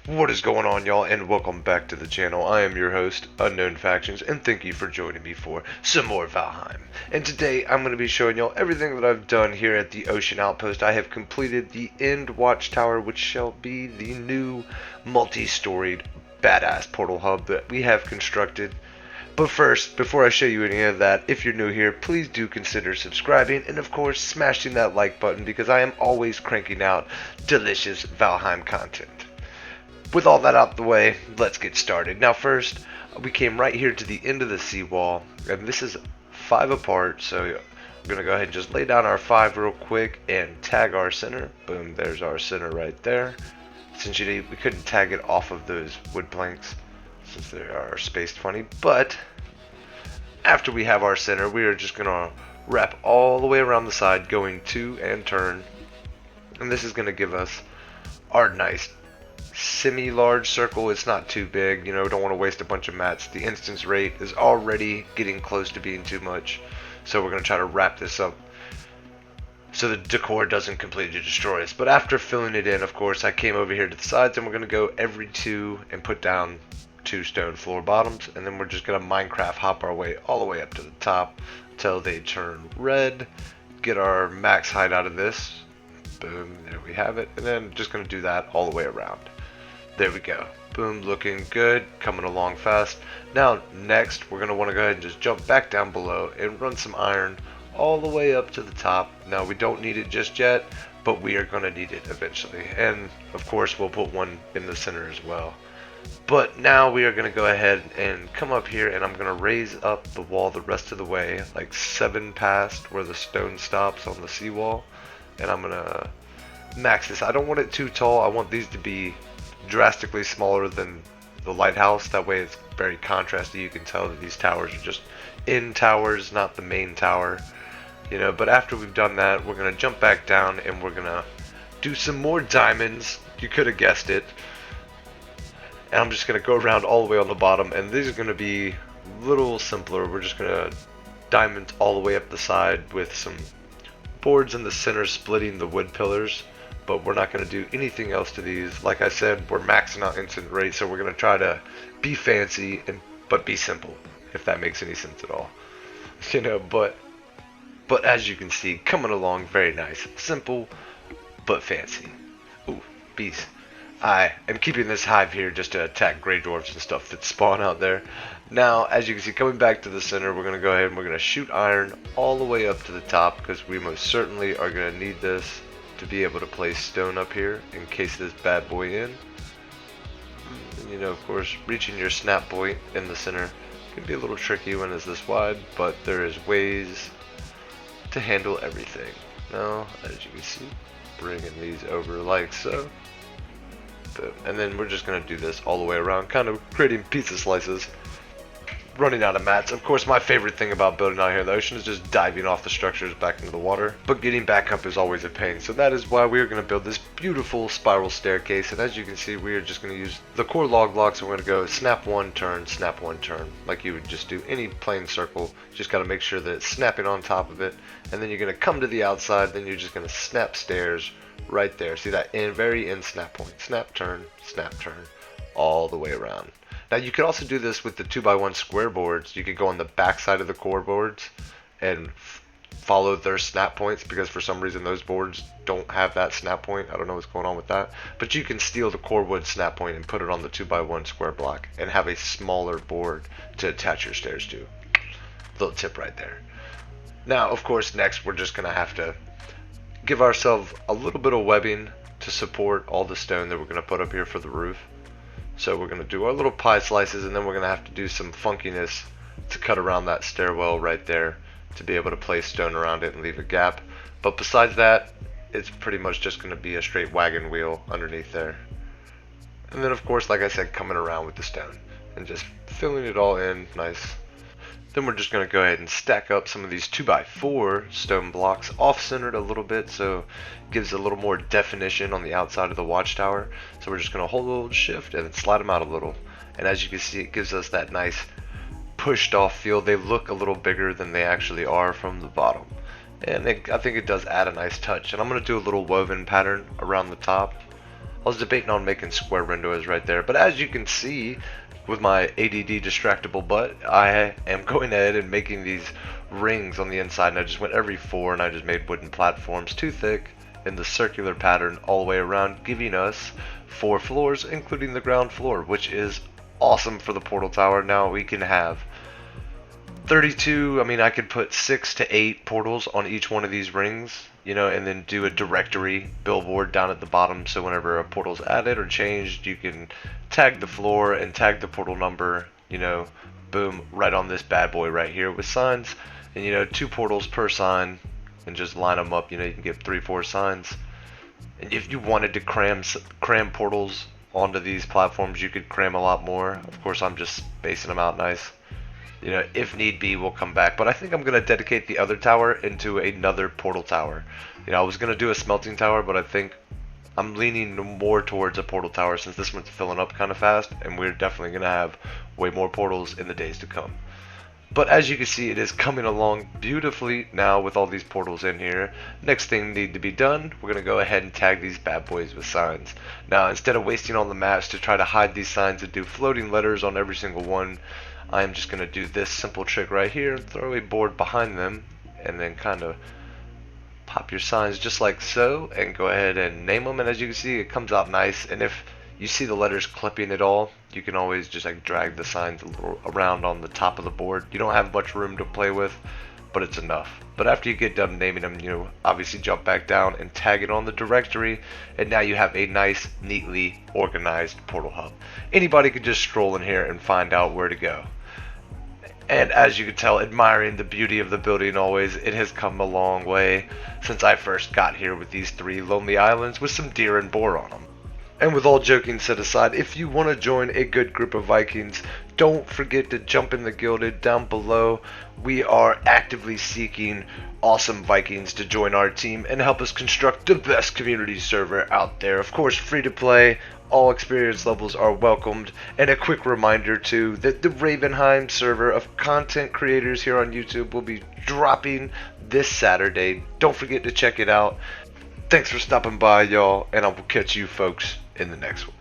What is going on, y'all, and welcome back to the channel. I am your host, Unknown Factions, and thank you for joining me for some more Valheim. And today I'm going to be showing y'all everything that I've done here at the Ocean Outpost. I have completed the End Watchtower, which shall be the new multi-storied badass portal hub that we have constructed. But first, before I show you any of that, if you're new here, please do consider subscribing and of course smashing that like button because I am always cranking out delicious Valheim content. With all that out the way, let's get started. Now first, we came right here to the end of the seawall, and this is 5 apart, so I'm going to go ahead and just lay down our 5 real quick and tag our center. Boom, there's our center right there. Since we couldn't tag it off of those wood planks, since they are spaced funny, but after we have our center, we are just going to wrap all the way around the side, going to and turn, and this is going to give us our nice semi-large circle. It's not too big, you know, don't want to waste a bunch of mats. The instance rate is already getting close to being too much, so we're going to try to wrap this up so the decor doesn't completely destroy us. But after filling it in, of course, I came over here to the sides and we're going to go every 2 and put down 2 stone floor bottoms, and then we're just going to Minecraft hop our way all the way up to the top until they turn red. Get our max height out of this. Boom, there we have it. And then just going to do that all the way around. There we go. Boom, looking good, coming along fast. Now, next, we're going to want to go ahead and just jump back down below and run some iron all the way up to the top. Now, we don't need it just yet, but we are going to need it eventually. And, of course, we'll put one in the center as well. But now we are going to go ahead and come up here, and I'm going to raise up the wall the rest of the way, like 7 past where the stone stops on the seawall. And I'm going to max this. I don't want it too tall. I want these to be drastically smaller than the lighthouse. That way it's very contrasty. You can tell that these towers are just end towers, not the main tower, you know. But after we've done that, we're gonna jump back down and we're gonna do some more diamonds. You could have guessed it. And I'm just gonna go around all the way on the bottom, and these are gonna be a little simpler. We're just gonna diamond all the way up the side with some boards in the center splitting the wood pillars. But we're not going to do anything else to these. Like I said, we're maxing out instant rate, so we're going to try to be fancy but be simple, if that makes any sense at all. You know, but as you can see, coming along very nice, simple but fancy. Ooh, bees. I am keeping this hive here just to attack gray dwarfs and stuff that spawn out there. Now, as you can see, coming back to the center, we're going to go ahead and we're going to shoot iron all the way up to the top because we most certainly are going to need this to be able to place stone up here in case this bad boy in. And, you know, of course, reaching your snap point in the center can be a little tricky when it's this wide, but there is ways to handle everything. Now, as you can see, bringing these over like so. And then we're just going to do this all the way around, kind of creating pizza slices. Running out of mats. Of course, my favorite thing about building out here in the ocean is just diving off the structures back into the water, but getting back up is always a pain. So that is why we are going to build this beautiful spiral staircase. And as you can see, we are just going to use the core log blocks, and we're going to go snap 1 turn, snap 1 turn, like you would just do any plain circle. Just got to make sure that it's snapping on top of it, and then you're going to come to the outside, then you're just going to snap stairs right there. See that very end snap point, snap turn, all the way around. Now you could also do this with the 2x1 square boards. You could go on the back side of the core boards and follow their snap points, because for some reason those boards don't have that snap point. I don't know what's going on with that. But you can steal the core wood snap point and put it on the 2x1 square block and have a smaller board to attach your stairs to. Little tip right there. Now, of course, next we're just going to have to give ourselves a little bit of webbing to support all the stone that we're going to put up here for the roof. So we're going to do our little pie slices, and then we're going to have to do some funkiness to cut around that stairwell right there to be able to place stone around it and leave a gap. But besides that, it's pretty much just going to be a straight wagon wheel underneath there. And then, of course, like I said, coming around with the stone and just filling it all in nice. Then we're just going to go ahead and stack up some of these 2x4 stone blocks off-centered a little bit, so it gives a little more definition on the outside of the watchtower. So we're just going to hold shift and then slide them out a little. And as you can see, it gives us that nice pushed off feel. They look a little bigger than they actually are from the bottom. And I think it does add a nice touch. And I'm going to do a little woven pattern around the top. I was debating on making square windows right there, but as you can see, with my ADD distractible butt, I am going ahead and making these rings on the inside, and I just went every 4, and I just made wooden platforms 2 thick in the circular pattern all the way around, giving us 4 floors, including the ground floor, which is awesome for the portal tower. Now we can have 32, I mean, I could put 6 to 8 portals on each one of these rings, you know, and then do a directory billboard down at the bottom, so whenever a portal's added or changed, you can tag the floor and tag the portal number, you know, boom, right on this bad boy right here with signs, and you know, 2 portals per sign, and just line them up, you know, you can get 3-4 signs. And if you wanted to cram portals onto these platforms, you could cram a lot more. Of course, I'm just spacing them out nice. You know, if need be, we'll come back. But I think I'm going to dedicate the other tower into another portal tower. You know, I was going to do a smelting tower, but I think I'm leaning more towards a portal tower since this one's filling up kind of fast, and we're definitely going to have way more portals in the days to come. But as you can see, it is coming along beautifully now with all these portals in here. Next thing need to be done, we're going to go ahead and tag these bad boys with signs. Now, instead of wasting all the maps to try to hide these signs and do floating letters on every single one, I am just going to do this simple trick right here, throw a board behind them, and then kind of pop your signs just like so, and go ahead and name them. And as you can see, it comes out nice. And if you see the letters clipping at all, you can always just like drag the signs a little around on the top of the board. You don't have much room to play with, but it's enough. But after you get done naming them, you know, obviously jump back down and tag it on the directory, and now you have a nice, neatly organized portal hub. Anybody could just stroll in here and find out where to go. And as you can tell, admiring the beauty of the building always, it has come a long way since I first got here with these 3 lonely islands with some deer and boar on them. And with all joking set aside, if you want to join a good group of Vikings, don't forget to jump in the Gilded down below. We are actively seeking awesome Vikings to join our team and help us construct the best community server out there. Of course, free to play, all experience levels are welcomed. And a quick reminder too that the Ravenheim server of content creators here on YouTube will be dropping this Saturday. Don't forget to check it out. Thanks for stopping by, y'all, and I will catch you folks in the next one.